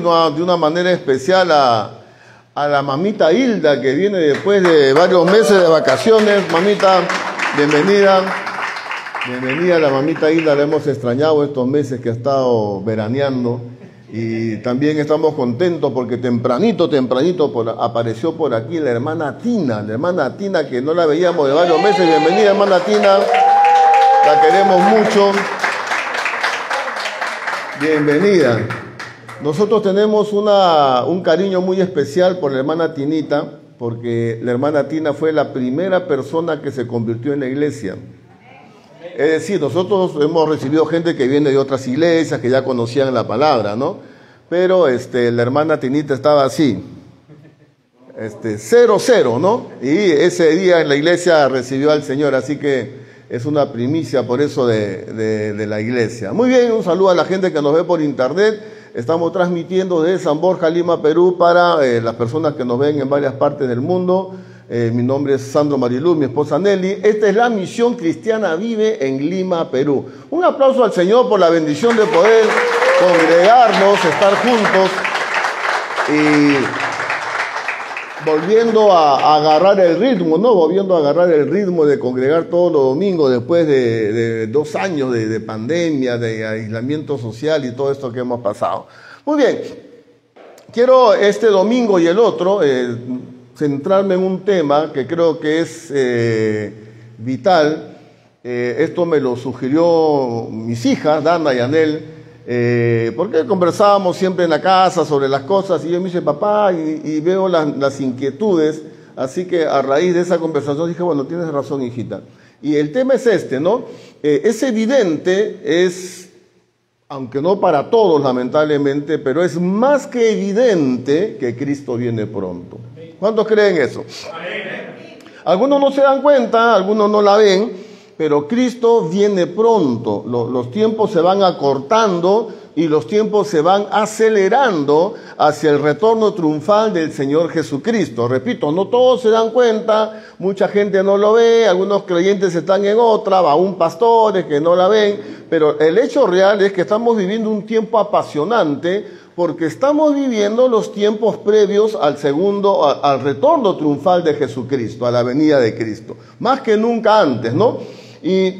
de una manera especial a la mamita Hilda, que viene después de varios meses de vacaciones. Mamita, bienvenida. Bienvenida la mamita Hilda, la hemos extrañado estos meses que ha estado veraneando. Y también estamos contentos porque tempranito apareció por aquí la hermana Tina, que no la veíamos de varios meses. Bienvenida, hermana Tina, la queremos mucho. Bienvenida. Nosotros tenemos un cariño muy especial por la hermana Tinita, porque la hermana Tina fue la primera persona que se convirtió en la iglesia. Es decir, nosotros hemos recibido gente que viene de otras iglesias, que ya conocían la palabra, ¿no? Pero la hermana Tinita estaba así, 0-0, ¿no? Y ese día en la iglesia recibió al Señor, así que es una primicia por eso de la iglesia. Muy bien, un saludo a la gente que nos ve por internet. Estamos transmitiendo desde San Borja, Lima, Perú, para las personas que nos ven en varias partes del mundo. Mi nombre es Sandro Mariluz, mi esposa Nelly. Esta es la Misión Cristiana Vive en Lima, Perú. Un aplauso al Señor por la bendición de poder congregarnos, estar juntos y volviendo a agarrar el ritmo, ¿no? Volviendo a agarrar el ritmo de congregar todos los domingos después de 2 años de pandemia, de aislamiento social y todo esto que hemos pasado. Muy bien, quiero este domingo y el otro centrarme en un tema que creo que es vital. Esto me lo sugirió mis hijas, Dana y Anel, porque conversábamos siempre en la casa sobre las cosas, y yo me dice, papá, y veo las inquietudes, así que a raíz de esa conversación dije, bueno, tienes razón, hijita. Y el tema es ¿no? Es evidente, aunque no para todos lamentablemente, pero es más que evidente que Cristo viene pronto. ¿Cuántos creen eso? Algunos no se dan cuenta, algunos no la ven, pero Cristo viene pronto. Los tiempos se van acortando y los tiempos se van acelerando hacia el retorno triunfal del Señor Jesucristo. Repito, no todos se dan cuenta, mucha gente no lo ve, algunos creyentes están en otra, aún pastores que no la ven, pero el hecho real es que estamos viviendo un tiempo apasionante, porque estamos viviendo los tiempos previos al retorno triunfal de Jesucristo, a la venida de Cristo, más que nunca antes, ¿no? Y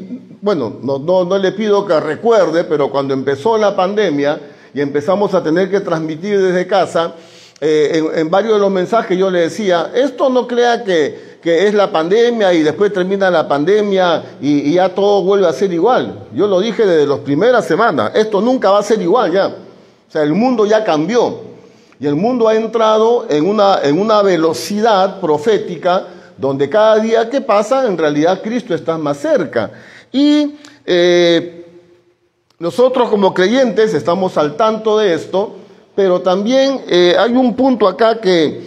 bueno, no le pido que recuerde, pero cuando empezó la pandemia y empezamos a tener que transmitir desde casa, en varios de los mensajes yo le decía, esto no crea que es la pandemia y después termina la pandemia y ya todo vuelve a ser igual. Yo lo dije desde las primeras semanas, esto nunca va a ser igual ya. O sea, el mundo ya cambió y el mundo ha entrado en una velocidad profética donde cada día que pasa, en realidad Cristo está más cerca. Y nosotros como creyentes estamos al tanto de esto, pero también hay un punto acá que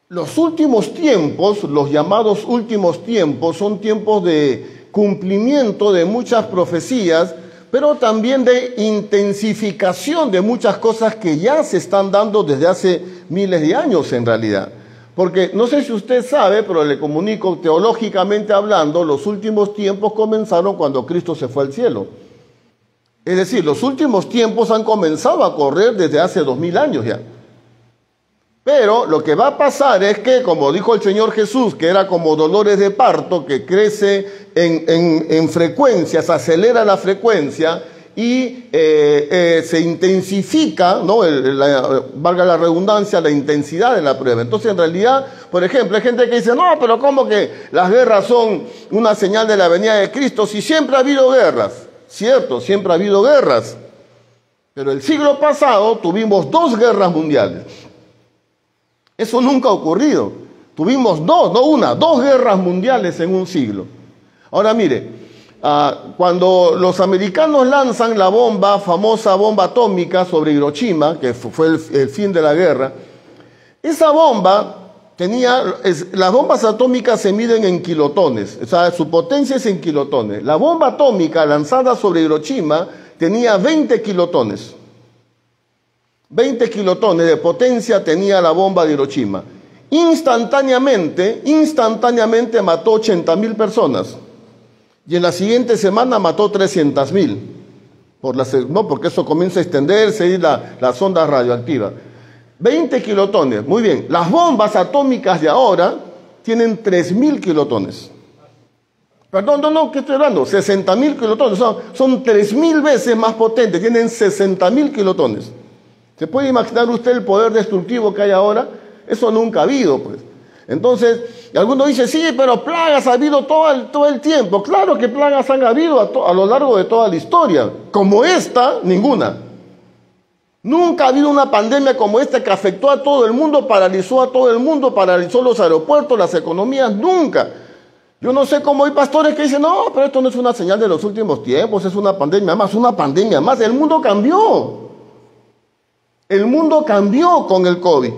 los últimos tiempos, los llamados últimos tiempos, son tiempos de cumplimiento de muchas profecías, pero también de intensificación de muchas cosas que ya se están dando desde hace miles de años en realidad. Porque no sé si usted sabe, pero le comunico, teológicamente hablando, los últimos tiempos comenzaron cuando Cristo se fue al cielo. Es decir, los últimos tiempos han comenzado a correr desde hace 2000 años ya. Pero lo que va a pasar es que, como dijo el Señor Jesús, que era como dolores de parto, que crece en frecuencias, acelera la frecuencia y se intensifica, ¿no? Valga la redundancia, la intensidad de la prueba. Entonces, en realidad, por ejemplo, hay gente que dice, no, pero ¿cómo que las guerras son una señal de la venida de Cristo? Si siempre ha habido guerras. Cierto, siempre ha habido guerras. Pero el siglo pasado tuvimos 2 guerras mundiales. Eso nunca ha ocurrido. Tuvimos 2, no una, 2 guerras mundiales en un siglo. Ahora mire, cuando los americanos lanzan la famosa bomba atómica sobre Hiroshima, que fue el fin de la guerra, esa bomba las bombas atómicas se miden en kilotones, o sea, su potencia es en kilotones. La bomba atómica lanzada sobre Hiroshima tenía 20 kilotones. 20 kilotones de potencia tenía la bomba de Hiroshima. Instantáneamente mató 80.000 personas. Y en la siguiente semana mató 300.000. no, porque eso comienza a extenderse y las ondas radioactivas. 20 kilotones, muy bien. Las bombas atómicas de ahora tienen 3.000 kilotones. Perdón, no, ¿qué estoy hablando? 60.000 kilotones, son 3.000 veces más potentes, tienen 60.000 kilotones. ¿Se puede imaginar usted el poder destructivo que hay ahora? Eso nunca ha habido, pues. Entonces, algunos dicen, sí, pero plagas ha habido todo el tiempo. Claro que plagas han habido a lo largo de toda la historia. Como esta, ninguna. Nunca ha habido una pandemia como esta que afectó a todo el mundo, paralizó a todo el mundo, paralizó los aeropuertos, las economías, nunca. Yo no sé cómo hay pastores que dicen, no, pero esto no es una señal de los últimos tiempos, es una pandemia más. El mundo cambió. El mundo cambió con el COVID.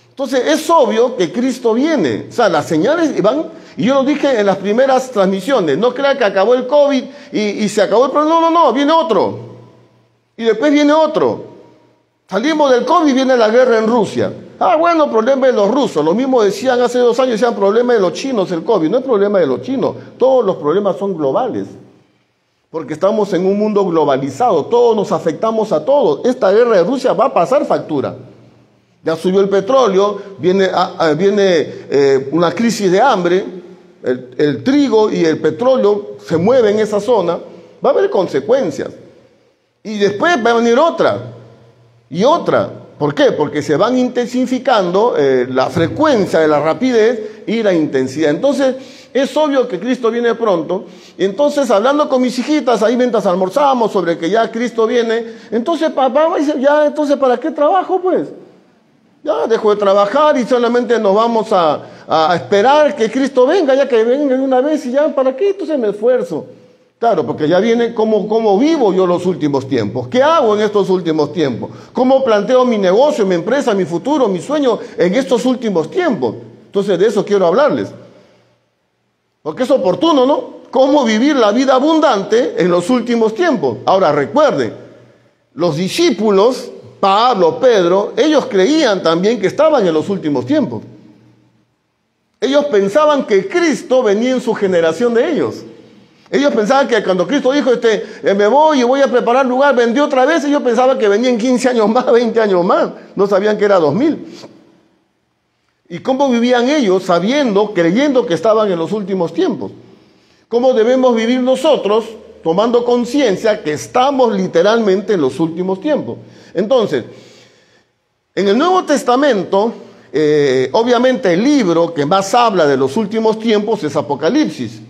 Entonces es obvio que Cristo viene. O sea, las señales van, y yo lo dije en las primeras transmisiones, no crea que acabó el COVID y se acabó el problema. No, viene otro. Y después viene otro. Salimos del COVID y viene la guerra en Rusia. Bueno, problema de los rusos. Lo mismo decían hace 2 años, decían problema de los chinos el COVID. No es problema de los chinos. Todos los problemas son globales. Porque estamos en un mundo globalizado. Todos nos afectamos a todos. Esta guerra de Rusia va a pasar factura. Ya subió el petróleo, viene una crisis de hambre. El trigo y el petróleo se mueven en esa zona. Va a haber consecuencias. Y después va a venir otra. Y otra. ¿Por qué? Porque se van intensificando la frecuencia, la rapidez y la intensidad. Entonces, es obvio que Cristo viene pronto. Y entonces, hablando con mis hijitas, ahí mientras almorzamos sobre que ya Cristo viene, entonces papá dice, ya, entonces, ¿para qué trabajo, pues? Ya dejo de trabajar y solamente nos vamos a esperar que Cristo venga, ya que venga de una vez y ya, ¿para qué? Entonces me esfuerzo. Claro, porque ya viene cómo vivo yo los últimos tiempos. ¿Qué hago en estos últimos tiempos? ¿Cómo planteo mi negocio, mi empresa, mi futuro, mi sueño en estos últimos tiempos? Entonces de eso quiero hablarles. Porque es oportuno, ¿no? ¿Cómo vivir la vida abundante en los últimos tiempos? Ahora recuerden, los discípulos, Pablo, Pedro, ellos creían también que estaban en los últimos tiempos. Ellos pensaban que Cristo venía en su generación de ellos. Ellos pensaban que cuando Cristo dijo, me voy y voy a preparar lugar, vendió otra vez, ellos pensaban que venía en 15 años más, 20 años más. No sabían que era 2000. ¿Y cómo vivían ellos creyendo que estaban en los últimos tiempos? ¿Cómo debemos vivir nosotros tomando conciencia que estamos literalmente en los últimos tiempos? Entonces, en el Nuevo Testamento, obviamente el libro que más habla de los últimos tiempos es Apocalipsis.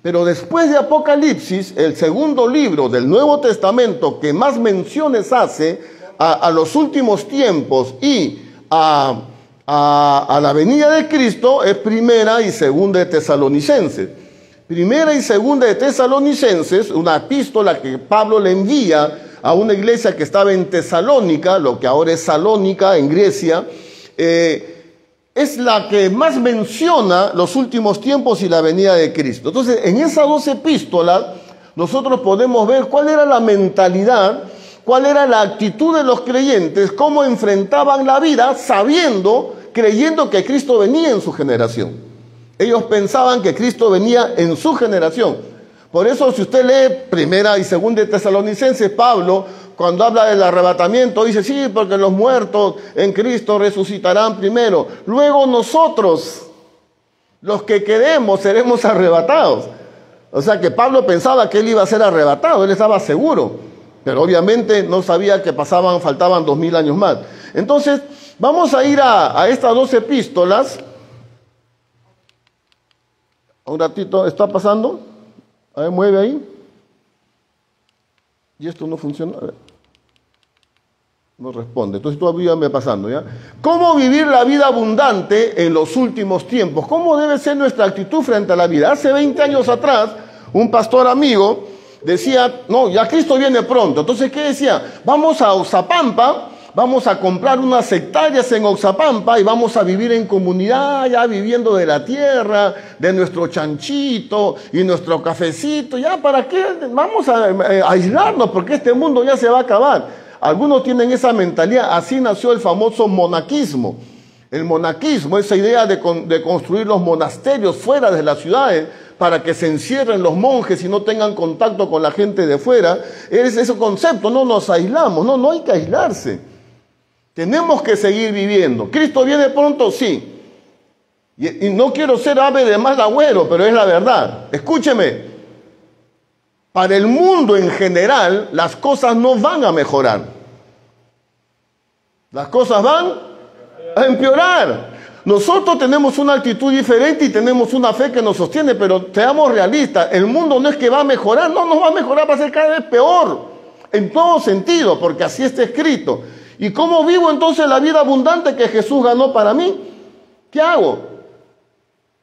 Pero después de Apocalipsis, el segundo libro del Nuevo Testamento que más menciones hace a los últimos tiempos y a la venida de Cristo es Primera y Segunda de Tesalonicenses. Primera y Segunda de Tesalonicenses, una epístola que Pablo le envía a una iglesia que estaba en Tesalónica, lo que ahora es Salónica, en Grecia, es la que más menciona los últimos tiempos y la venida de Cristo. Entonces, en esas 2 epístolas, nosotros podemos ver cuál era la mentalidad, cuál era la actitud de los creyentes, cómo enfrentaban la vida, creyendo que Cristo venía en su generación. Ellos pensaban que Cristo venía en su generación. Por eso, si usted lee Primera y Segunda de Tesalonicenses, Pablo, cuando habla del arrebatamiento, dice, sí, porque los muertos en Cristo resucitarán primero. Luego nosotros, los que queremos, seremos arrebatados. O sea que Pablo pensaba que él iba a ser arrebatado, él estaba seguro. Pero obviamente no sabía que faltaban 2000 años más. Entonces, vamos a ir a estas 2 epístolas. Un ratito, ¿está pasando? A ver, mueve ahí. Y esto no funciona. A ver. No responde. Entonces todavía me pasando, ¿ya? ¿Cómo vivir la vida abundante en los últimos tiempos? ¿Cómo debe ser nuestra actitud frente a la vida? Hace 20 años atrás, un pastor amigo decía, no, ya Cristo viene pronto. Entonces, ¿qué decía? Vamos a Oxapampa, vamos a comprar unas hectáreas en Oxapampa y vamos a vivir en comunidad, ya viviendo de la tierra, de nuestro chanchito y nuestro cafecito. ¿Ya para qué? Vamos a aislarnos porque este mundo ya se va a acabar. Algunos tienen esa mentalidad, así nació el famoso monaquismo. El monaquismo, esa idea de construir los monasterios fuera de las ciudades para que se encierren los monjes y no tengan contacto con la gente de fuera. Es ese concepto, no nos aislamos, no hay que aislarse. Tenemos que seguir viviendo. ¿Cristo viene pronto? Sí. Y no quiero ser ave de mal agüero, pero es la verdad. Escúcheme, para el mundo en general, las cosas no van a mejorar. Las cosas van a empeorar. Nosotros tenemos una actitud diferente y tenemos una fe que nos sostiene, pero seamos realistas, el mundo no es que va a mejorar, no va a mejorar, va a ser cada vez peor, en todo sentido, porque así está escrito. ¿Y cómo vivo entonces la vida abundante que Jesús ganó para mí? ¿Qué hago?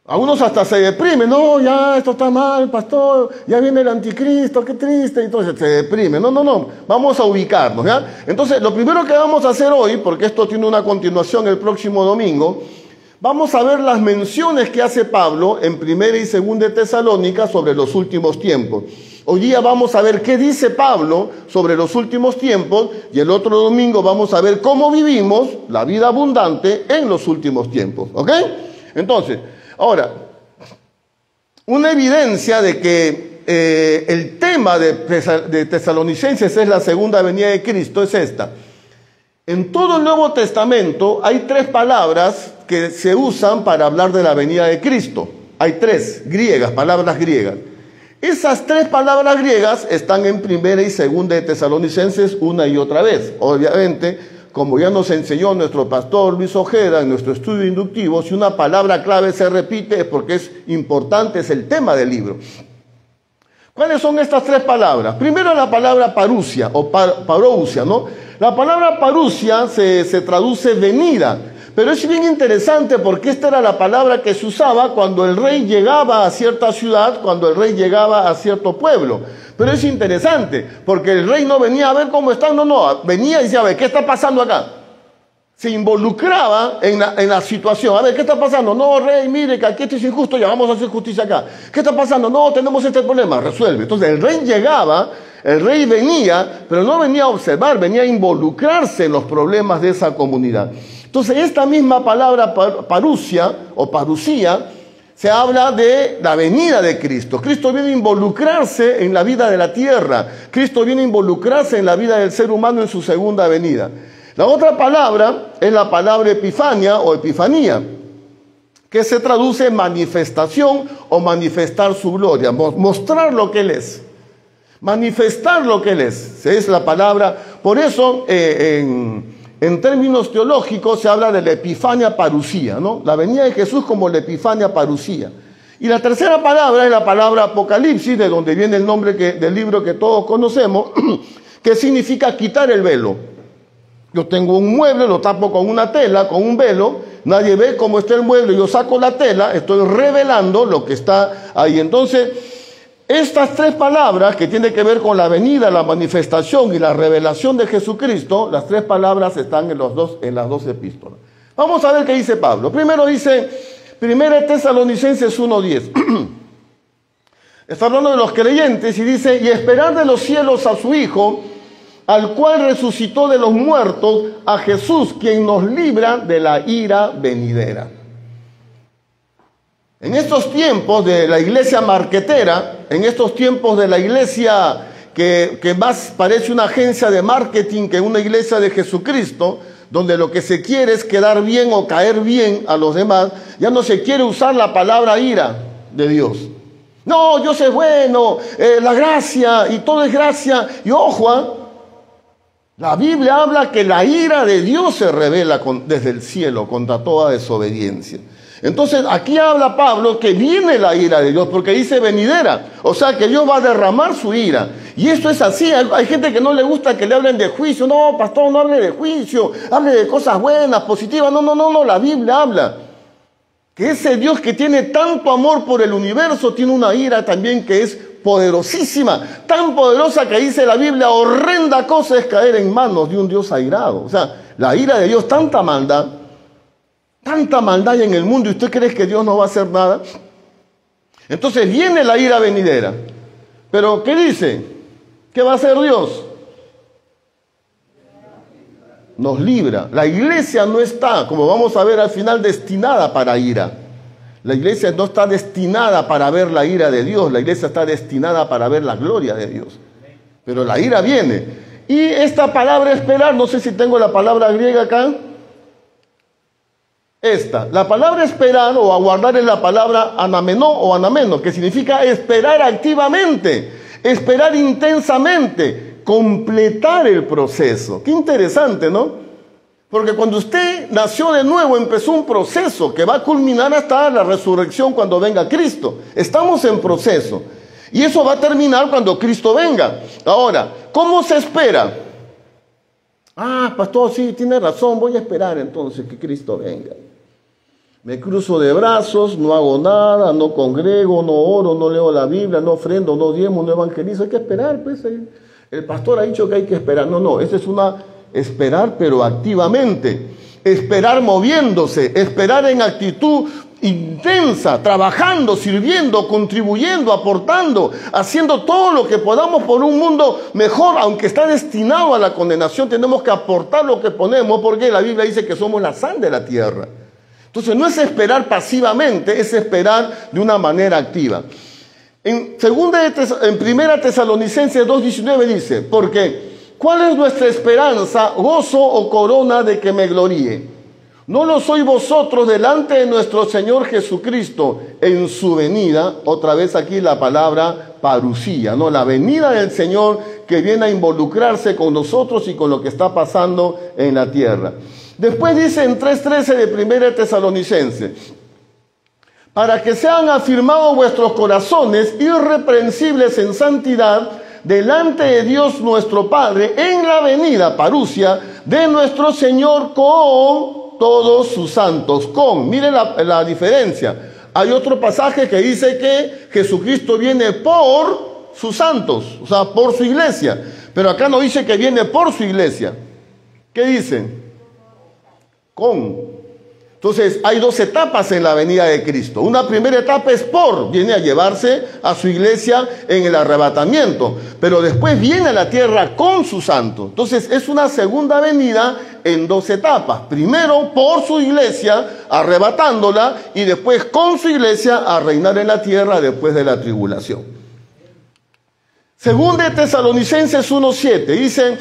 Algunos hasta se deprimen, no, ya esto está mal, pastor, ya viene el anticristo, qué triste, entonces se deprime. No, vamos a ubicarnos, ¿ya? Entonces, lo primero que vamos a hacer hoy, porque esto tiene una continuación el próximo domingo, vamos a ver las menciones que hace Pablo en 1 y 2 de Tesalónica sobre los últimos tiempos. Hoy día vamos a ver qué dice Pablo sobre los últimos tiempos y el otro domingo vamos a ver cómo vivimos la vida abundante en los últimos tiempos, ¿ok? Entonces, ahora, una evidencia de que el tema de Tesalonicenses es la segunda venida de Cristo es esta. En todo el Nuevo Testamento hay 3 palabras que se usan para hablar de la venida de Cristo. Hay 3 griegas, palabras griegas. Esas 3 palabras griegas están en 1 y 2 de Tesalonicenses una y otra vez. Obviamente, como ya nos enseñó nuestro pastor Luis Ojeda en nuestro estudio inductivo, si una palabra clave se repite es porque es importante, es el tema del libro. ¿Cuáles son estas 3 palabras? Primero la palabra parousia o parousia, ¿no? La palabra parousia se traduce venida, pero es bien interesante porque esta era la palabra que se usaba cuando el rey llegaba a cierta ciudad, cuando el rey llegaba a cierto pueblo. Pero es interesante porque el rey no venía a ver cómo están, venía y decía, a ver, ¿qué está pasando acá? Se involucraba en la situación. A ver, ¿qué está pasando? No, rey, mire que aquí esto es injusto, ya vamos a hacer justicia acá. ¿Qué está pasando? No, tenemos este problema, resuelve. Entonces el rey llegaba, el rey venía, pero no venía a observar, venía a involucrarse en los problemas de esa comunidad. Entonces esta misma palabra parousia o parucía se habla de la venida de Cristo. Cristo viene a involucrarse en la vida de la tierra. Cristo viene a involucrarse en la vida del ser humano en su segunda venida. La otra palabra es la palabra epifania o epifanía, que se traduce manifestación o manifestar su gloria, mostrar lo que Él es, manifestar lo que Él es. Es la palabra, por eso en términos teológicos se habla de la epifania parousia, ¿no? La venida de Jesús como la epifania parousia. Y la tercera palabra es la palabra Apocalipsis, de donde viene el nombre del libro que todos conocemos, que significa quitar el velo. Yo tengo un mueble, lo tapo con una tela, con un velo, nadie ve cómo está el mueble, yo saco la tela, estoy revelando lo que está ahí. Entonces, estas 3 palabras que tienen que ver con la venida, la manifestación y la revelación de Jesucristo, las 3 palabras están en las dos epístolas. Vamos a ver qué dice Pablo. Primero dice, 1 Tesalonicenses 1:10. Está hablando de los creyentes y dice, y esperar de los cielos a su Hijo, al cual resucitó de los muertos, a Jesús, quien nos libra de la ira venidera. En estos tiempos de la iglesia marquetera, en estos tiempos de la iglesia que más parece una agencia de marketing que una iglesia de Jesucristo, donde lo que se quiere es quedar bien o caer bien a los demás, ya no se quiere usar la palabra ira de Dios. No, Dios es bueno, la gracia, y todo es gracia. Y ojo, la Biblia habla que la ira de Dios se revela desde el cielo contra toda desobediencia. Entonces aquí habla Pablo que viene la ira de Dios, porque dice venidera, o sea que Dios va a derramar su ira. Y esto es así, hay gente que no le gusta que le hablen de juicio. No, pastor, no hable de juicio, hable de cosas buenas, positivas. No, la Biblia habla que ese Dios que tiene tanto amor por el universo tiene una ira también que es poderosísima, tan poderosa que dice la Biblia, horrenda cosa es caer en manos de un Dios airado. O sea, la ira de Dios, tanta maldad hay en el mundo, y usted cree que Dios no va a hacer nada. Entonces viene la ira venidera. Pero ¿qué dice? ¿Qué va a hacer Dios? Nos libra. La iglesia no está, como vamos a ver al final, destinada para ira. La iglesia no está destinada para ver la ira de Dios, la iglesia está destinada para ver la gloria de Dios. Pero la ira viene. Y esta palabra esperar, no sé si tengo la palabra griega acá. La palabra esperar o aguardar es la palabra anamenó o anameno, que significa esperar activamente, esperar intensamente, completar el proceso. Qué interesante, ¿no? Porque cuando usted nació de nuevo, empezó un proceso que va a culminar hasta la resurrección cuando venga Cristo. Estamos en proceso. Y eso va a terminar cuando Cristo venga. Ahora, ¿cómo se espera? Pastor, sí, tiene razón, voy a esperar entonces que Cristo venga. Me cruzo de brazos, no hago nada, no congrego, no oro, no leo la Biblia, no ofrendo, no diezmo, no evangelizo. Hay que esperar, pues. El pastor ha dicho que hay que esperar. No, esa es una esperar, pero activamente. Esperar moviéndose, esperar en actitud intensa, trabajando, sirviendo, contribuyendo, aportando, haciendo todo lo que podamos por un mundo mejor, aunque está destinado a la condenación. Tenemos que aportar lo que ponemos, porque la Biblia dice que somos la sal de la tierra. Entonces no es esperar pasivamente, es esperar de una manera activa. En 1 Tesalonicenses 2:19 dice, porque ¿cuál es nuestra esperanza, gozo o corona de que me gloríe? ¿No lo sois vosotros delante de nuestro Señor Jesucristo en su venida? Otra vez aquí la palabra parusía, ¿no? La venida del Señor que viene a involucrarse con nosotros y con lo que está pasando en la tierra. Después dice en 3:13 de 1 Tesalonicenses, para que sean afirmados vuestros corazones irreprensibles en santidad delante de Dios nuestro Padre en la venida, parusia, de nuestro Señor con todos sus santos. Miren la diferencia. Hay otro pasaje que dice que Jesucristo viene por sus santos, o sea, por su iglesia. Pero acá no dice que viene por su iglesia. ¿Qué dice? Entonces hay dos etapas en la venida de Cristo. Una primera etapa es viene a llevarse a su iglesia en el arrebatamiento, pero después viene a la tierra con sus santos. Entonces es una segunda venida en dos etapas. Primero por su iglesia, arrebatándola, y después con su iglesia a reinar en la tierra después de la tribulación. 2 Tesalonicenses 1:7 dice,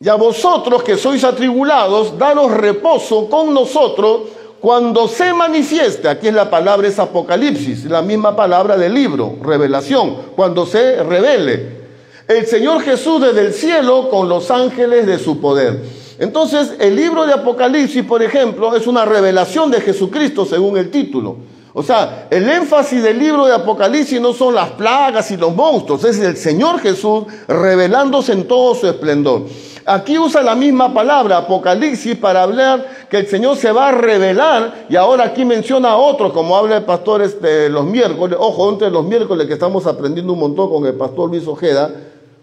y a vosotros que sois atribulados, daros reposo con nosotros cuando se manifieste. Aquí es la palabra, es Apocalipsis, la misma palabra del libro, revelación, cuando se revele el Señor Jesús desde el cielo con los ángeles de su poder. Entonces, el libro de Apocalipsis, por ejemplo, es una revelación de Jesucristo según el título. O sea, el énfasis del libro de Apocalipsis no son las plagas y los monstruos, es el Señor Jesús revelándose en todo su esplendor. Aquí usa la misma palabra, Apocalipsis, para hablar que el Señor se va a revelar, y ahora aquí menciona a otro, como habla el pastor los miércoles. Ojo, entre los miércoles que estamos aprendiendo un montón con el pastor Luis Ojeda,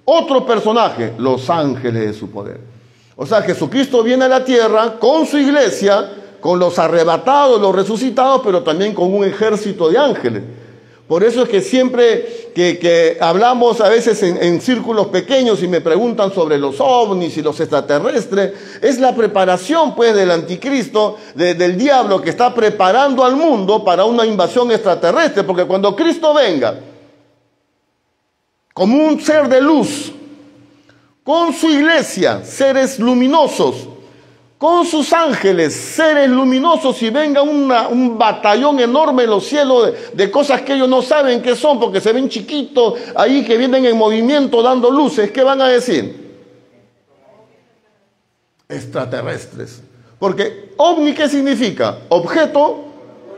otro personaje, los ángeles de su poder. O sea, Jesucristo viene a la tierra con su iglesia, con los arrebatados, los resucitados, pero también con un ejército de ángeles. Por eso es que siempre que hablamos a veces en círculos pequeños y me preguntan sobre los ovnis y los extraterrestres, es la preparación pues del anticristo, del diablo, que está preparando al mundo para una invasión extraterrestre, porque cuando Cristo venga como un ser de luz, con su iglesia, seres luminosos, con sus ángeles, seres luminosos, y venga un batallón enorme en los cielos de cosas que ellos no saben qué son, porque se ven chiquitos ahí que vienen en movimiento dando luces, ¿qué van a decir? Extraterrestres. Porque ovni, ¿qué significa? Objeto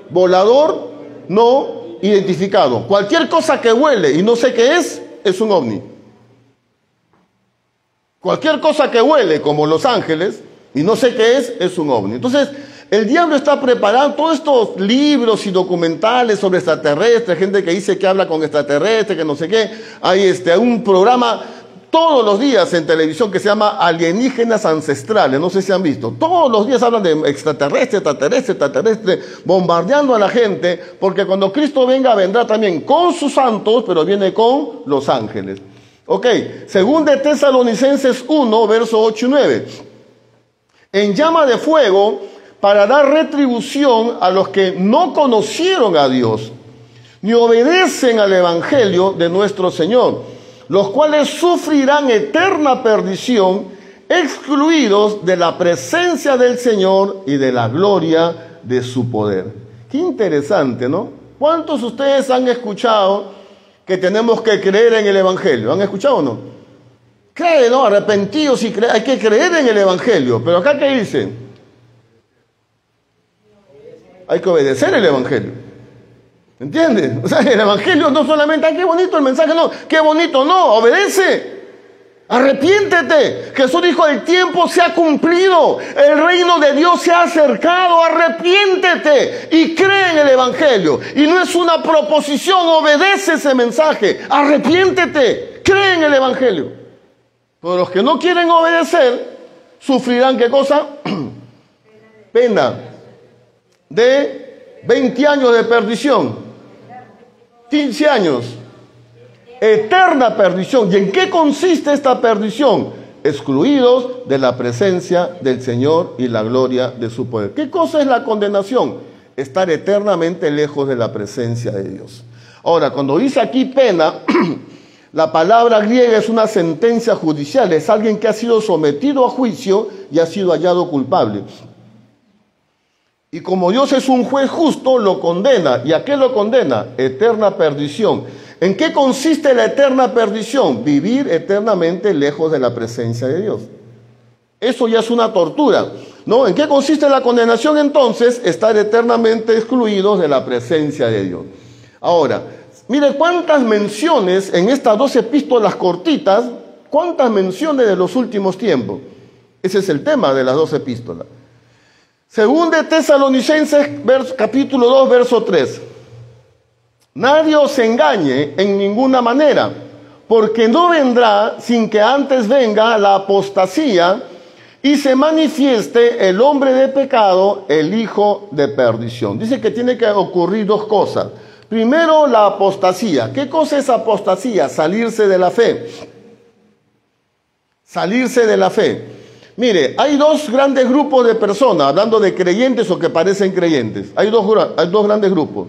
volador no identificado. Cualquier cosa que huele y no sé qué es un ovni. Cualquier cosa que huele, como los ángeles, y no sé qué es un ovni. Entonces, el diablo está preparando todos estos libros y documentales sobre extraterrestres, gente que dice que habla con extraterrestres, que no sé qué. Hay un programa todos los días en televisión que se llama Alienígenas Ancestrales, no sé si han visto. Todos los días hablan de extraterrestre, bombardeando a la gente, porque cuando Cristo venga, vendrá también con sus santos, pero viene con los ángeles. Ok, 2 Tesalonicenses 1, verso 8 y 9. En llama de fuego, para dar retribución a los que no conocieron a Dios, ni obedecen al Evangelio de nuestro Señor, los cuales sufrirán eterna perdición, excluidos de la presencia del Señor y de la gloria de su poder. Qué interesante, ¿no? ¿Cuántos de ustedes han escuchado que tenemos que creer en el Evangelio? ¿Han escuchado o no? Cree, ¿no? Arrepentidos y hay que creer en el Evangelio. Pero acá, ¿qué dice? Hay que obedecer el Evangelio. ¿Entiendes? O sea, el Evangelio no solamente, ¡ay, qué bonito el mensaje! No, ¡qué bonito! No, obedece. Arrepiéntete. Jesús dijo, el tiempo se ha cumplido. El reino de Dios se ha acercado. Arrepiéntete y cree en el Evangelio. Y no es una proposición, obedece ese mensaje. Arrepiéntete, cree en el Evangelio. Pero los que no quieren obedecer, sufrirán, ¿qué cosa? Pena de 20 años de perdición. 15 años. Eterna perdición. ¿Y en qué consiste esta perdición? Excluidos de la presencia del Señor y la gloria de su poder. ¿Qué cosa es la condenación? Estar eternamente lejos de la presencia de Dios. Ahora, cuando dice aquí pena, la palabra griega es una sentencia judicial. Es alguien que ha sido sometido a juicio y ha sido hallado culpable. Y como Dios es un juez justo, lo condena. ¿Y a qué lo condena? Eterna perdición. ¿En qué consiste la eterna perdición? Vivir eternamente lejos de la presencia de Dios. Eso ya es una tortura, ¿no? ¿En qué consiste la condenación entonces? Estar eternamente excluidos de la presencia de Dios. Ahora, mire cuántas menciones en estas 2 epístolas cortitas, cuántas menciones de los últimos tiempos. Ese es el tema de las 2 epístolas. Según de Tesalonicenses, capítulo 2, verso 3. Nadie os engañe en ninguna manera, porque no vendrá sin que antes venga la apostasía y se manifieste el hombre de pecado, el hijo de perdición. Dice que tiene que ocurrir 2 cosas. Primero, la apostasía. ¿Qué cosa es apostasía? Salirse de la fe. Salirse de la fe. Mire, hay 2 grandes grupos de personas, hablando de creyentes o que parecen creyentes. Hay dos grandes grupos.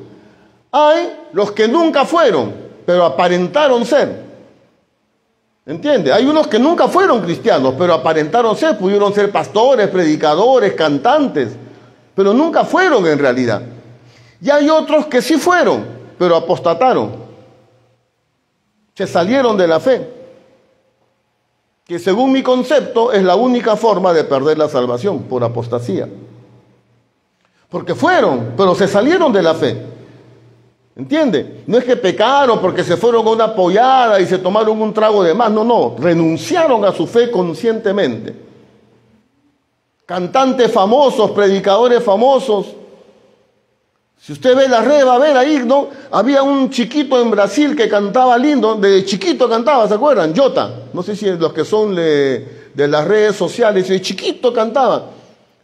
Hay los que nunca fueron, pero aparentaron ser. ¿Entiende? Hay unos que nunca fueron cristianos, pero aparentaron ser. Pudieron ser pastores, predicadores, cantantes, pero nunca fueron en realidad. Y hay otros que sí fueron, pero apostataron. Se salieron de la fe. Que según mi concepto es la única forma de perder la salvación, por apostasía. Porque fueron, pero se salieron de la fe. ¿Entiende? No es que pecaron porque se fueron a una pollada y se tomaron un trago de más. No, no. Renunciaron a su fe conscientemente. Cantantes famosos, predicadores famosos. Si usted ve las redes, va a ver ahí, ¿no? Había un chiquito en Brasil que cantaba lindo. De chiquito cantaba, ¿se acuerdan? Jota. No sé si los que son de las redes sociales. De chiquito cantaba.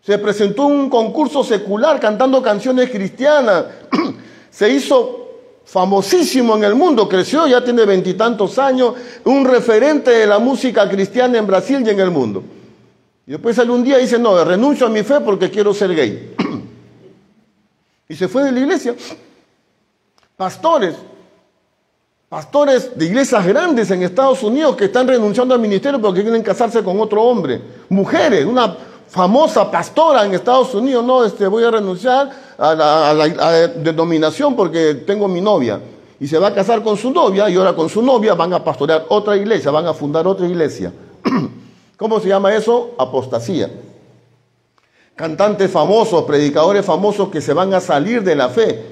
Se presentó un concurso secular cantando canciones cristianas. Se hizo famosísimo en el mundo, creció, ya tiene 20 y tantos años, un referente de la música cristiana en Brasil y en el mundo. Y después sale un día y dice, no, renuncio a mi fe porque quiero ser gay. Y se fue de la iglesia. Pastores de iglesias grandes en Estados Unidos que están renunciando al ministerio porque quieren casarse con otro hombre. Mujeres, una famosa pastora en Estados Unidos, no, voy a renunciar a la denominación porque tengo mi novia. Y se va a casar con su novia y ahora con su novia van a pastorear otra iglesia, van a fundar otra iglesia. ¿Cómo se llama eso? Apostasía. Cantantes famosos, predicadores famosos que se van a salir de la fe.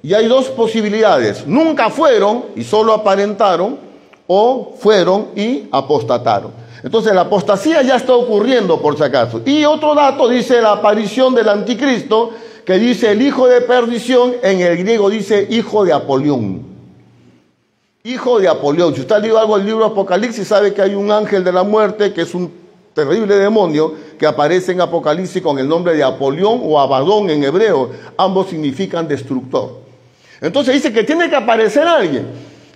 Y hay 2 posibilidades. Nunca fueron y solo aparentaron, o fueron y apostataron. Entonces la apostasía ya está ocurriendo por si acaso. Y otro dato dice la aparición del anticristo, que dice el hijo de perdición, en el griego dice hijo de Apolión. Hijo de Apolión. Si usted ha leído algo del libro Apocalipsis, sabe que hay un ángel de la muerte, que es un terrible demonio, que aparece en Apocalipsis con el nombre de Apolión o Abadón en hebreo. Ambos significan destructor. Entonces dice que tiene que aparecer alguien,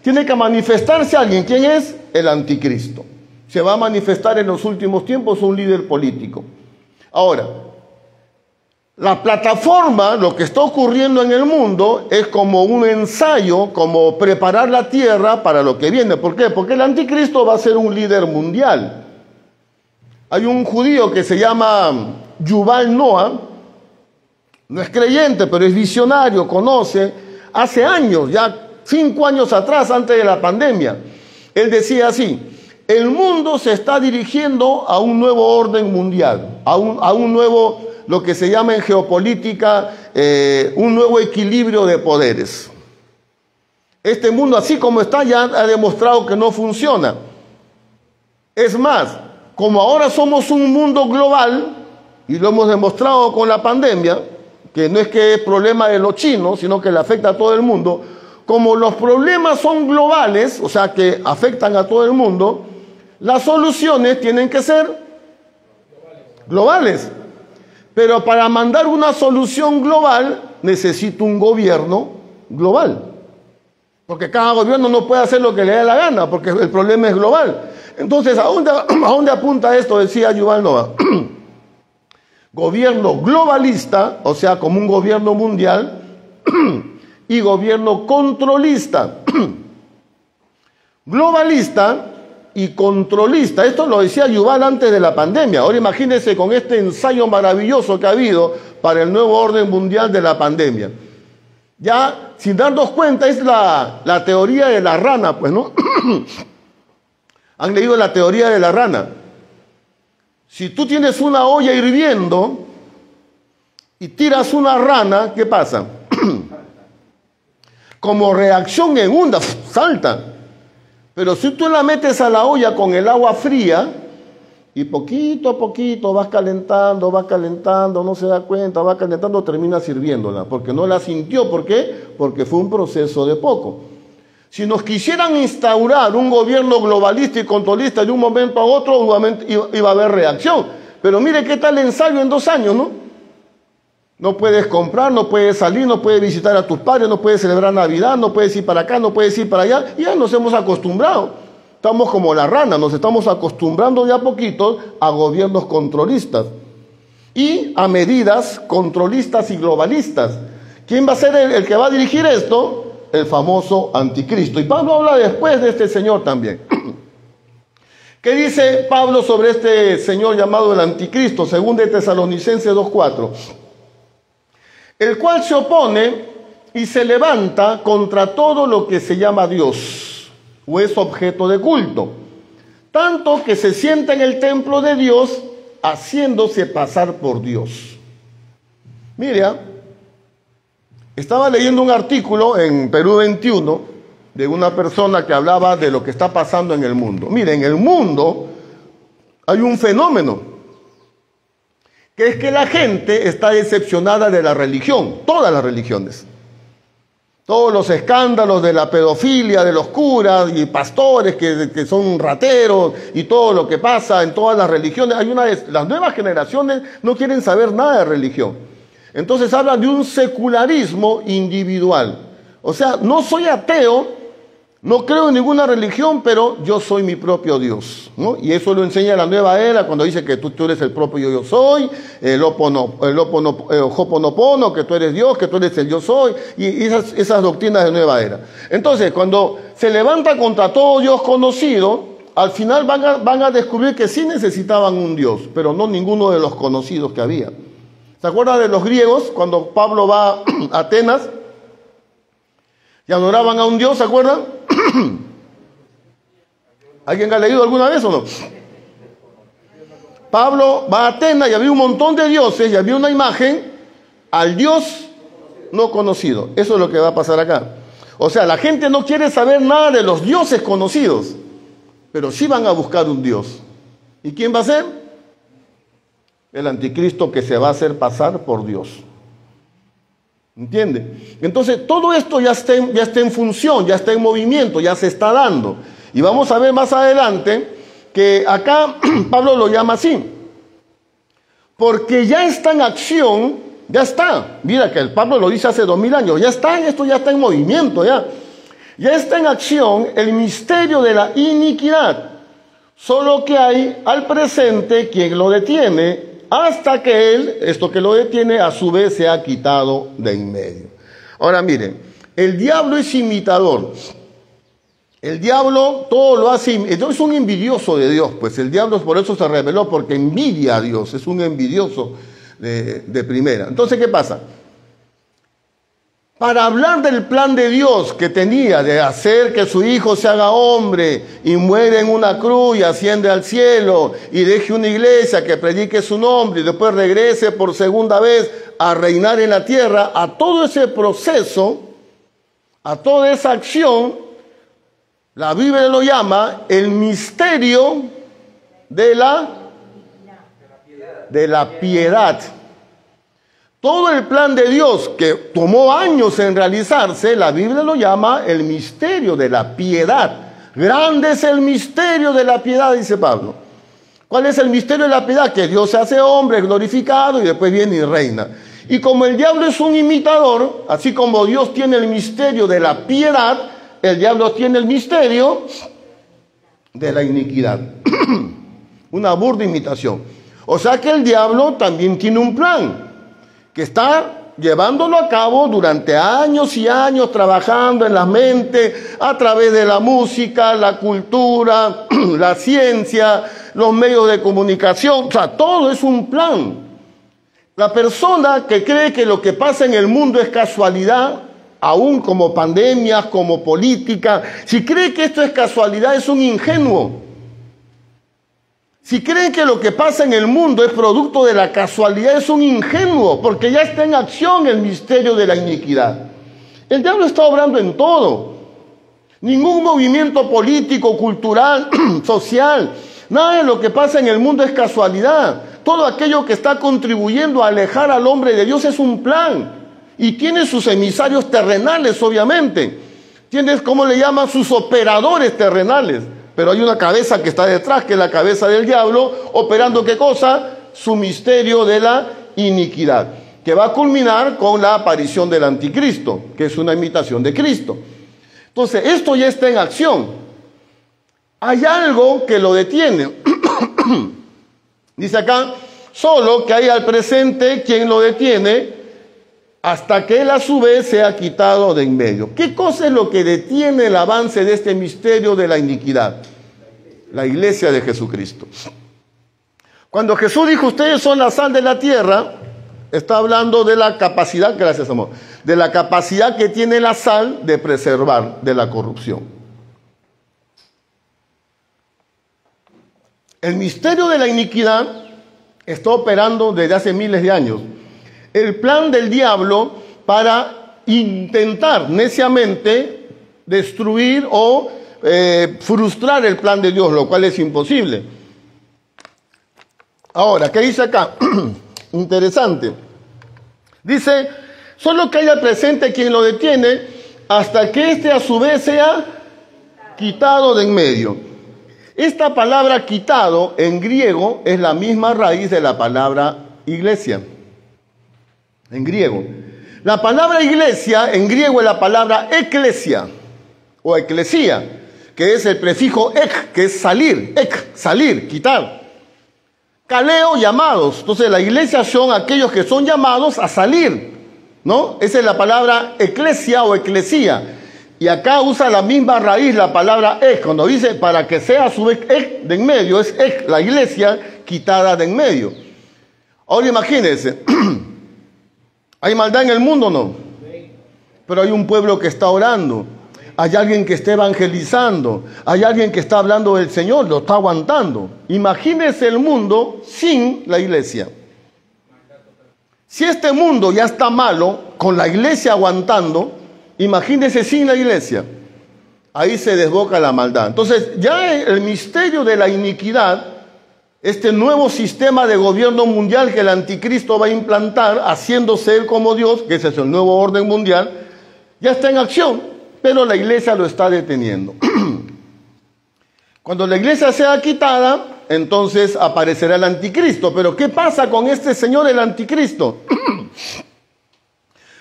tiene que manifestarse alguien. ¿Quién es? El anticristo. Se va a manifestar en los últimos tiempos un líder político. Ahora, La plataforma, lo que está ocurriendo en el mundo, es como un ensayo, como preparar la tierra para lo que viene. ¿Por qué? Porque el anticristo va a ser un líder mundial. Hay un judío que se llama Yuval Noah, no es creyente, pero es visionario, conoce. Hace años, ya 5 años atrás, antes de la pandemia, él decía así: el mundo se está dirigiendo a un nuevo orden mundial, a un nuevo, lo que se llama en geopolítica, un nuevo equilibrio de poderes. Este mundo, así como está, ya ha demostrado que no funciona. Es más, como ahora somos un mundo global, y lo hemos demostrado con la pandemia, que no es que es problema de los chinos, sino que le afecta a todo el mundo, como los problemas son globales, o sea que afectan a todo el mundo, las soluciones tienen que ser globales. Pero para mandar una solución global, necesito un gobierno global. Porque cada gobierno no puede hacer lo que le dé la gana, porque el problema es global. Entonces, ¿a dónde apunta esto? Decía Yuval Noah. Gobierno globalista, o sea, como un gobierno mundial, y gobierno controlista. Globalista y controlista. Esto lo decía Yuval antes de la pandemia. Ahora imagínense con este ensayo maravilloso que ha habido para el nuevo orden mundial de la pandemia. Ya, sin darnos cuenta, es la teoría de la rana, pues, ¿no? ¿Han leído la teoría de la rana? Si tú tienes una olla hirviendo y tiras una rana, ¿qué pasa? Como reacción en onda, salta. Pero si tú la metes a la olla con el agua fría y poquito a poquito vas calentando, no se da cuenta, va calentando, termina sirviéndola, porque no la sintió. ¿Por qué? Porque fue un proceso de poco. Si nos quisieran instaurar un gobierno globalista y controlista de un momento a otro, iba a haber reacción. Pero mire qué tal ensayo en 2 años, ¿no? No puedes comprar, no puedes salir, no puedes visitar a tus padres, no puedes celebrar Navidad, no puedes ir para acá, no puedes ir para allá. Y ya nos hemos acostumbrado. Estamos como la rana, nos estamos acostumbrando de a poquito a gobiernos controlistas y a medidas controlistas y globalistas. ¿Quién va a ser el que va a dirigir esto? El famoso anticristo. Y Pablo habla después de este señor también. ¿Qué dice Pablo sobre este señor llamado el anticristo? Según de Tesalonicenses 2:4. El cual se opone y se levanta contra todo lo que se llama Dios o es objeto de culto, tanto que se sienta en el templo de Dios haciéndose pasar por Dios. Mira, estaba leyendo un artículo en Perú 21 de una persona que hablaba de lo que está pasando en el mundo. Mire, en el mundo hay un fenómeno, que es que la gente está decepcionada de la religión, todas las religiones. Todos los escándalos de la pedofilia, de los curas y pastores que son rateros y todo lo que pasa en todas las religiones. Las nuevas generaciones no quieren saber nada de religión. Entonces hablan de un secularismo individual. O sea, no soy ateo, no creo en ninguna religión, pero yo soy mi propio Dios, ¿no? Y eso lo enseña la nueva era cuando dice que tú eres el propio yo soy, el Ho'oponopono, que tú eres Dios, que tú eres el yo soy, y esas doctrinas de nueva era. Entonces, cuando se levanta contra todo Dios conocido, al final van a descubrir que sí necesitaban un Dios, pero no ninguno de los conocidos que había. ¿Se acuerdan de los griegos cuando Pablo va a Atenas y adoraban a un Dios? ¿Se acuerdan? ¿Alguien ha leído alguna vez o no? Pablo va a Atenas y había un montón de dioses y había una imagen al Dios no conocido. Eso es lo que va a pasar acá. O sea, la gente no quiere saber nada de los dioses conocidos, pero sí van a buscar un Dios. ¿Y quién va a ser? El anticristo, que se va a hacer pasar por Dios. ¿Entiende? Entonces todo esto ya está en función, ya está en movimiento, ya se está dando. Y vamos a ver más adelante que acá Pablo lo llama así, porque ya está en acción, ya está. Mira que el Pablo lo dice hace 2000 años, ya está, esto ya está en movimiento, ya está en acción el misterio de la iniquidad. Solo que hay al presente quien lo detiene, hasta que él, esto que lo detiene, a su vez se ha quitado de en medio. Ahora miren, el diablo es imitador. El diablo todo lo hace, es un envidioso de Dios, pues el diablo por eso se rebeló, porque envidia a Dios, es un envidioso de primera. Entonces, ¿qué pasa? Para hablar del plan de Dios que tenía de hacer que su hijo se haga hombre y muere en una cruz y asciende al cielo y deje una iglesia que predique su nombre y después regrese por segunda vez a reinar en la tierra, a todo ese proceso, a toda esa acción, la Biblia lo llama el misterio de la piedad. Todo el plan de Dios que tomó años en realizarse, la Biblia lo llama el misterio de la piedad. Grande es el misterio de la piedad, dice Pablo. ¿Cuál es el misterio de la piedad? Que Dios se hace hombre, glorificado y después viene y reina. Y como el diablo es un imitador, así como Dios tiene el misterio de la piedad, el diablo tiene el misterio de la iniquidad. Una burda imitación. O sea que el diablo también tiene un plan que está llevándolo a cabo durante años y años, trabajando en la mente, a través de la música, la cultura, la ciencia, los medios de comunicación. O sea, todo es un plan. La persona que cree que lo que pasa en el mundo es casualidad, aún como pandemias, como política, si cree que esto es casualidad, es un ingenuo. Si creen que lo que pasa en el mundo es producto de la casualidad, es un ingenuo, porque ya está en acción el misterio de la iniquidad. El diablo está obrando en todo. Ningún movimiento político, cultural, social, nada de lo que pasa en el mundo es casualidad. Todo aquello que está contribuyendo a alejar al hombre de Dios es un plan. Y tiene sus emisarios terrenales, obviamente. Tiene, ¿cómo le llaman? Sus operadores terrenales. Pero hay una cabeza que está detrás, que es la cabeza del diablo, operando ¿qué cosa? Su misterio de la iniquidad, que va a culminar con la aparición del anticristo, que es una imitación de Cristo. Entonces, esto ya está en acción. Hay algo que lo detiene. Dice acá, solo que hay al presente quien lo detiene, hasta que él a su vez se ha quitado de en medio. ¿Qué cosa es lo que detiene el avance de este misterio de la iniquidad? La iglesia de Jesucristo. Cuando Jesús dijo, ustedes son la sal de la tierra, está hablando de la capacidad, gracias amor, de la capacidad que tiene la sal de preservar de la corrupción. El misterio de la iniquidad está operando desde hace miles de años. El plan del diablo para intentar neciamente destruir o frustrar el plan de Dios, lo cual es imposible. Ahora, ¿qué dice acá? Interesante. Dice, solo que haya presente quien lo detiene hasta que éste a su vez sea quitado de en medio. Esta palabra quitado en griego es la misma raíz de la palabra iglesia. En griego. La palabra iglesia en griego es la palabra eclesia o eclesía, que es el prefijo ek, que es salir, ek, salir, quitar. Kaleo, llamados. Entonces la iglesia son aquellos que son llamados a salir, ¿no? Esa es la palabra eclesia o eclesía. Y acá usa la misma raíz la palabra ek, cuando dice para que sea a su vez ek de en medio, es ek, la iglesia quitada de en medio. Ahora imagínense. ¿Hay maldad en el mundo o no? Pero hay un pueblo que está orando. Hay alguien que está evangelizando. Hay alguien que está hablando del Señor, lo está aguantando. Imagínese el mundo sin la iglesia. Si este mundo ya está malo, con la iglesia aguantando, imagínese sin la iglesia. Ahí se desboca la maldad. Entonces, ya el misterio de la iniquidad, este nuevo sistema de gobierno mundial que el anticristo va a implantar, haciéndose él como Dios, que ese es el nuevo orden mundial, ya está en acción, pero la iglesia lo está deteniendo. Cuando la iglesia sea quitada, entonces aparecerá el anticristo. Pero ¿qué pasa con este señor, el anticristo?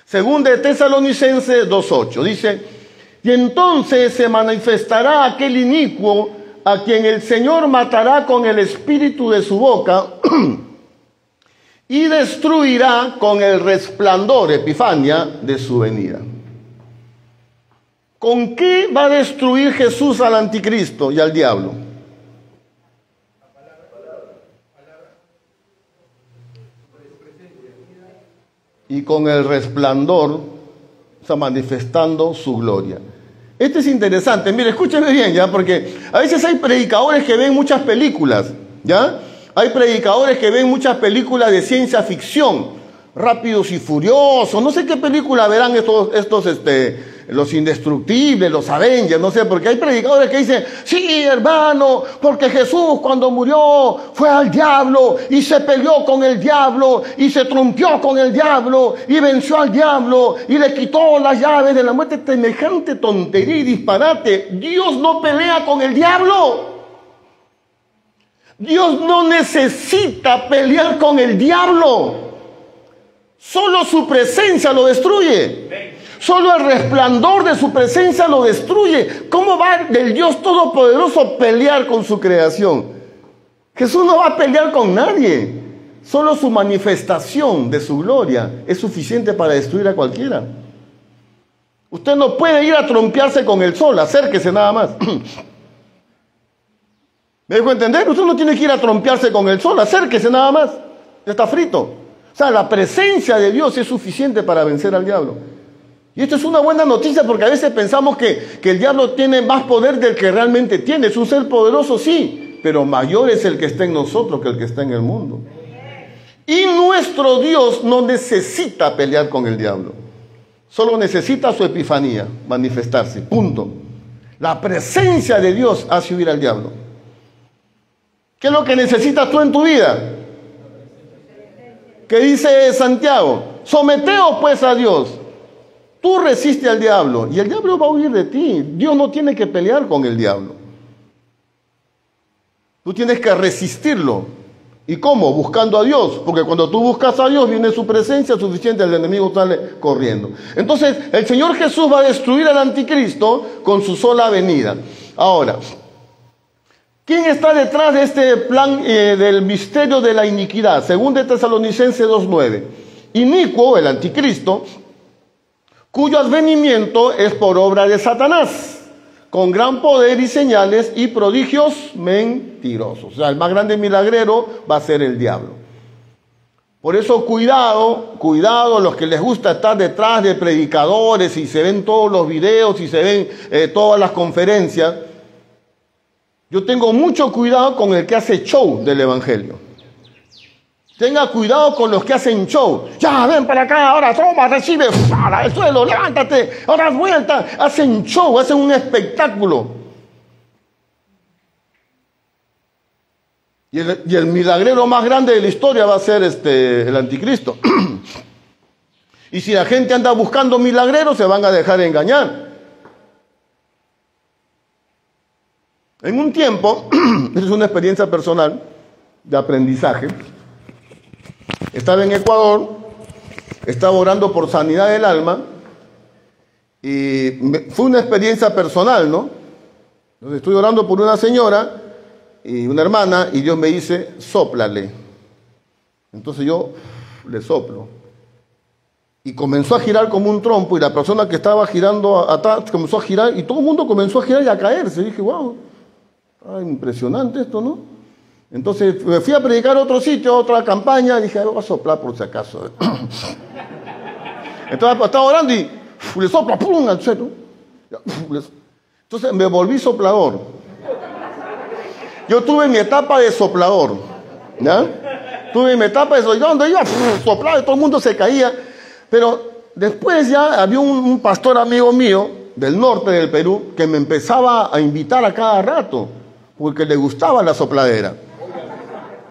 Según de Tesalonicenses 2:8, dice, y entonces se manifestará aquel inicuo a quien el Señor matará con el espíritu de su boca y destruirá con el resplandor, Epifania, de su venida. ¿Con qué va a destruir Jesús al anticristo y al diablo? Y con el resplandor, está manifestando su gloria. Esto es interesante. Mire, escúcheme bien, ¿ya? Porque a veces hay predicadores que ven muchas películas, ¿ya? Hay predicadores que ven muchas películas de ciencia ficción, Rápidos y Furiosos, no sé qué película verán los Indestructibles, los Avengers, no sé, porque hay predicadores que dicen, sí, hermano, porque Jesús cuando murió fue al diablo y se peleó con el diablo y se trompeó con el diablo y venció al diablo y le quitó las llaves de la muerte. Semejante tontería y disparate. Dios no pelea con el diablo. Dios no necesita pelear con el diablo. Solo su presencia lo destruye. Solo el resplandor de su presencia lo destruye. ¿Cómo va el Dios Todopoderoso pelear con su creación? Jesús no va a pelear con nadie. Solo su manifestación de su gloria es suficiente para destruir a cualquiera. Usted no puede ir a trompearse con el sol, acérquese nada más. ¿Me dejo entender? Usted no tiene que ir a trompearse con el sol, acérquese nada más. Ya está frito. O sea, la presencia de Dios es suficiente para vencer al diablo. Y esto es una buena noticia porque a veces pensamos que el diablo tiene más poder del que realmente tiene. Es un ser poderoso, sí, pero mayor es el que está en nosotros que el que está en el mundo. Y nuestro Dios no necesita pelear con el diablo. Solo necesita su epifanía, manifestarse, punto. La presencia de Dios hace huir al diablo. ¿Qué es lo que necesitas tú en tu vida? ¿Qué dice Santiago? Someteos pues a Dios. Tú resiste al diablo y el diablo va a huir de ti. Dios no tiene que pelear con el diablo. Tú tienes que resistirlo. ¿Y cómo? Buscando a Dios. Porque cuando tú buscas a Dios, viene su presencia suficiente, el enemigo sale corriendo. Entonces, el Señor Jesús va a destruir al anticristo con su sola venida. Ahora, ¿quién está detrás de este plan del misterio de la iniquidad? Según de Tesalonicenses 2:9. Inicuo, el anticristo, cuyo advenimiento es por obra de Satanás, con gran poder y señales y prodigios mentirosos. O sea, el más grande milagrero va a ser el diablo. Por eso cuidado los que les gusta estar detrás de predicadores y se ven todos los videos y se ven todas las conferencias. Yo tengo mucho cuidado con el que hace show del evangelio. Tenga cuidado con los que hacen show. Ya, ven para acá, ahora toma, recibe, al suelo, levántate, ahora haz vuelta. Hacen show, hacen un espectáculo. Y el milagrero más grande de la historia va a ser el anticristo. Y si la gente anda buscando milagreros, se van a dejar engañar. En un tiempo, esta es una experiencia personal de aprendizaje. Estaba en Ecuador, estaba orando por sanidad del alma y fue una experiencia personal, ¿no? Entonces estoy orando por una señora y una hermana y Dios me dice, sóplale. Entonces yo le soplo y comenzó a girar como un trompo y la persona que estaba girando atrás comenzó a girar y todo el mundo comenzó a girar y a caerse. Y dije, wow, impresionante esto, ¿no? Entonces me fui a predicar a otro sitio, a otra campaña, y dije, voy a soplar por si acaso. Entonces estaba orando y le sopla, ¡pum!, al suelo. Entonces me volví soplador. Yo tuve mi etapa de soplador, ¿ya? Tuve mi etapa de soplador, donde iba, soplaba y todo el mundo se caía. Pero después ya había un pastor amigo mío del norte del Perú que me empezaba a invitar a cada rato, porque le gustaba la sopladera.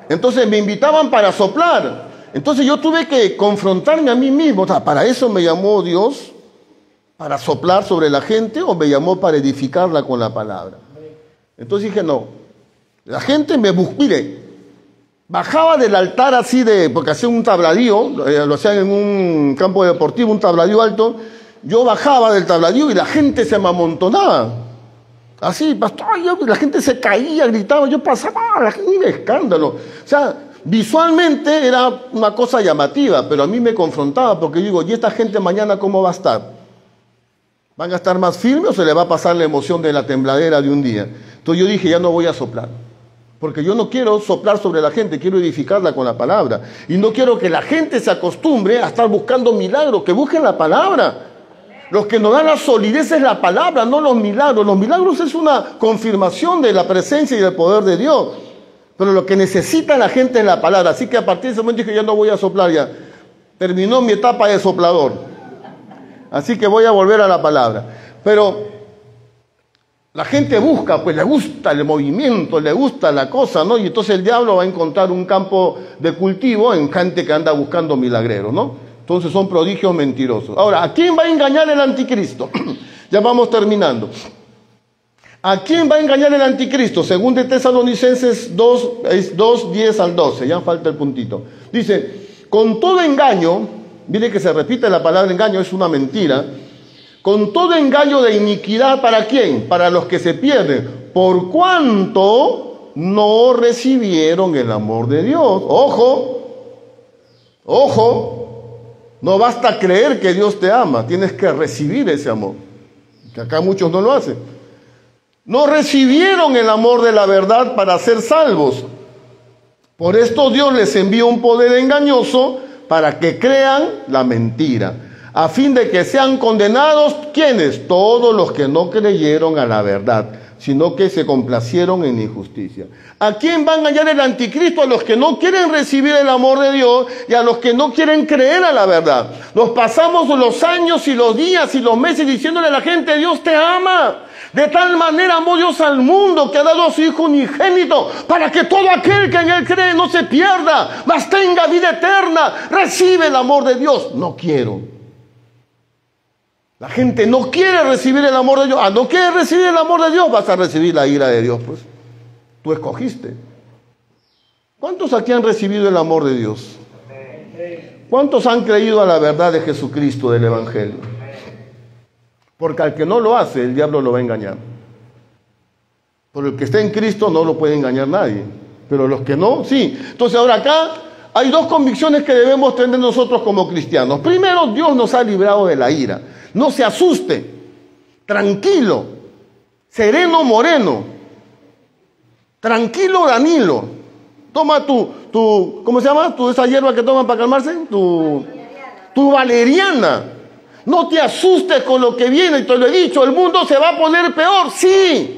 Entonces me invitaban para soplar. Entonces yo tuve que confrontarme a mí mismo. O sea, ¿para eso me llamó Dios? ¿Para soplar sobre la gente o me llamó para edificarla con la palabra? Entonces dije, no. La gente me buscó. Mire, bajaba del altar así porque hacía un tabladío, lo hacían en un campo deportivo, un tabladío alto. Yo bajaba del tabladío y la gente se me amontonaba. Así, pastor, la gente se caía, gritaba, yo pasaba, la gente, un escándalo. O sea, Visualmente era una cosa llamativa, pero a mí me confrontaba porque yo digo, ¿y esta gente mañana cómo va a estar? ¿Van a estar más firmes o se le va a pasar la emoción de la tembladera de un día? Entonces yo dije, ya no voy a soplar. Porque yo no quiero soplar sobre la gente, quiero edificarla con la palabra. Y no quiero que la gente se acostumbre a estar buscando milagros, que busquen la palabra. Los que nos dan la solidez es la palabra, no los milagros. Los milagros es una confirmación de la presencia y del poder de Dios. Pero lo que necesita la gente es la palabra. Así que a partir de ese momento dije, ya no voy a soplar ya. Terminó mi etapa de soplador. Así que voy a volver a la palabra. Pero la gente busca, pues le gusta el movimiento, le gusta la cosa, ¿no? Y entonces el diablo va a encontrar un campo de cultivo en gente que anda buscando milagreros, ¿no? Entonces son prodigios mentirosos. Ahora, ¿a quién va a engañar el anticristo? Ya vamos terminando. ¿A quién va a engañar el anticristo? Según de Tesalonicenses 2, 10 al 12, ya falta el puntito. Dice, con todo engaño, mire que se repite la palabra engaño, es una mentira. Con todo engaño de iniquidad, ¿para quién? Para los que se pierden. Por cuanto no recibieron el amor de Dios. Ojo, no basta creer que Dios te ama, tienes que recibir ese amor. Que acá muchos no lo hacen. No recibieron el amor de la verdad para ser salvos. Por esto Dios les envió un poder engañoso para que crean la mentira, a fin de que sean condenados, ¿quiénes? Todos los que no creyeron a la verdad, sino que se complacieron en injusticia. ¿A quién va a engañar el anticristo? A los que no quieren recibir el amor de Dios y a los que no quieren creer a la verdad. Nos pasamos los años y los días y los meses diciéndole a la gente, Dios te ama. De tal manera amó Dios al mundo que ha dado a su Hijo unigénito para que todo aquel que en Él cree no se pierda, mas tenga vida eterna. Recibe el amor de Dios. No quiero. La gente no quiere recibir el amor de Dios. No quieres recibir el amor de Dios, vas a recibir la ira de Dios, pues. Tú escogiste. ¿Cuántos aquí han recibido el amor de Dios? ¿Cuántos han creído a la verdad de Jesucristo, del Evangelio? Porque al que no lo hace, el diablo lo va a engañar. Por el que está en Cristo no lo puede engañar nadie. Pero los que no, sí. Entonces ahora acá hay dos convicciones que debemos tener nosotros como cristianos. Primero, Dios nos ha librado de la ira. No se asuste. Tranquilo. Sereno Moreno. Tranquilo Danilo. Toma tu ¿cómo se llama? Esa hierba que toman para calmarse. Tu valeriana. No te asustes con lo que viene, te lo he dicho, el mundo se va a poner peor, sí.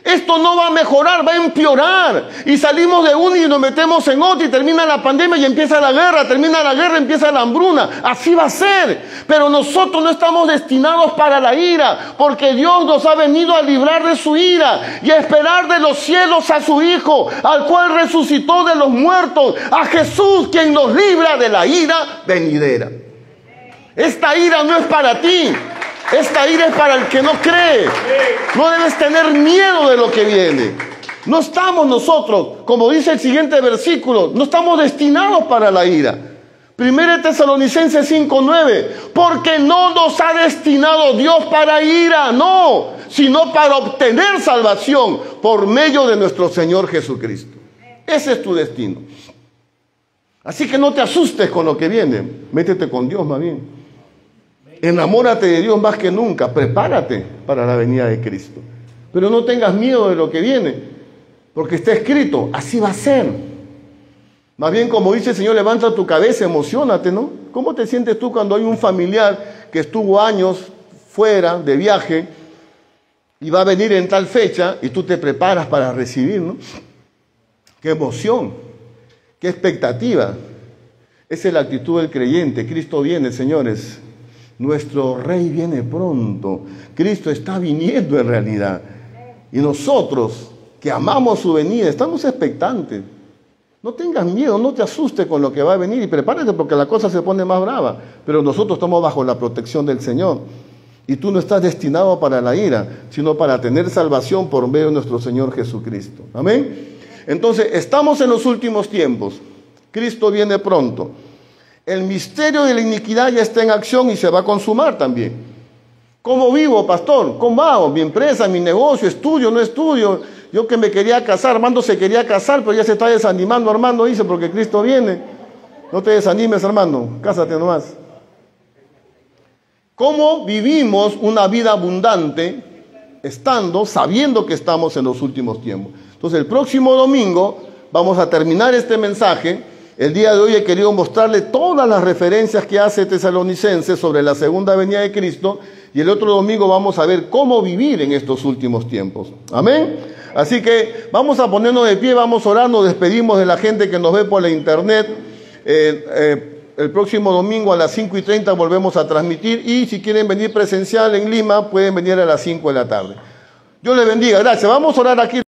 Esto no va a mejorar, va a empeorar. Y salimos de uno y nos metemos en otro y termina la pandemia y empieza la guerra, termina la guerra, empieza la hambruna. Así va a ser. Pero nosotros no estamos destinados para la ira, porque Dios nos ha venido a librar de su ira y a esperar de los cielos a su Hijo, al cual resucitó de los muertos, a Jesús, quien nos libra de la ira venidera. Esta ira no es para ti. Esta ira es para el que no cree. No debes tener miedo de lo que viene. No estamos nosotros, como dice el siguiente versículo, no estamos destinados para la ira. 1 Tesalonicenses 5:9. Porque no nos ha destinado Dios para ira, no, sino para obtener salvación por medio de nuestro Señor Jesucristo. Ese es tu destino. Así que no te asustes con lo que viene. Métete con Dios más bien. Enamórate de Dios más que nunca. Prepárate para la venida de Cristo. Pero no tengas miedo de lo que viene, porque está escrito, así va a ser. Más bien, como dice el Señor, levanta tu cabeza, emociónate, ¿no? ¿Cómo te sientes tú cuando hay un familiar que estuvo años fuera de viaje y va a venir en tal fecha y tú te preparas para recibir, ¿no? Qué emoción, qué expectativa. Esa es la actitud del creyente. Cristo viene, señores. Nuestro Rey viene pronto. Cristo está viniendo en realidad. Y nosotros, que amamos su venida, estamos expectantes. No tengas miedo, no te asustes con lo que va a venir y prepárate porque la cosa se pone más brava. Pero nosotros estamos bajo la protección del Señor. Y tú no estás destinado para la ira, sino para tener salvación por medio de nuestro Señor Jesucristo. Amén. Entonces, estamos en los últimos tiempos. Cristo viene pronto. El misterio de la iniquidad ya está en acción y se va a consumar también. ¿Cómo vivo, pastor? ¿Cómo hago? Mi empresa, mi negocio, estudio, no estudio. Yo que me quería casar, Armando se quería casar, pero ya se está desanimando, Armando, dice, porque Cristo viene. No te desanimes, hermano, cásate nomás. ¿Cómo vivimos una vida abundante sabiendo que estamos en los últimos tiempos? Entonces, el próximo domingo vamos a terminar este mensaje. El día de hoy he querido mostrarle todas las referencias que hace Tesalonicenses sobre la segunda venida de Cristo, y el otro domingo vamos a ver cómo vivir en estos últimos tiempos. Amén. Así que vamos a ponernos de pie, vamos a orar, nos despedimos de la gente que nos ve por la internet. El próximo domingo a las 5:30 volvemos a transmitir, y si quieren venir presencial en Lima, pueden venir a las 5 de la tarde. Dios les bendiga, gracias. Vamos a orar aquí.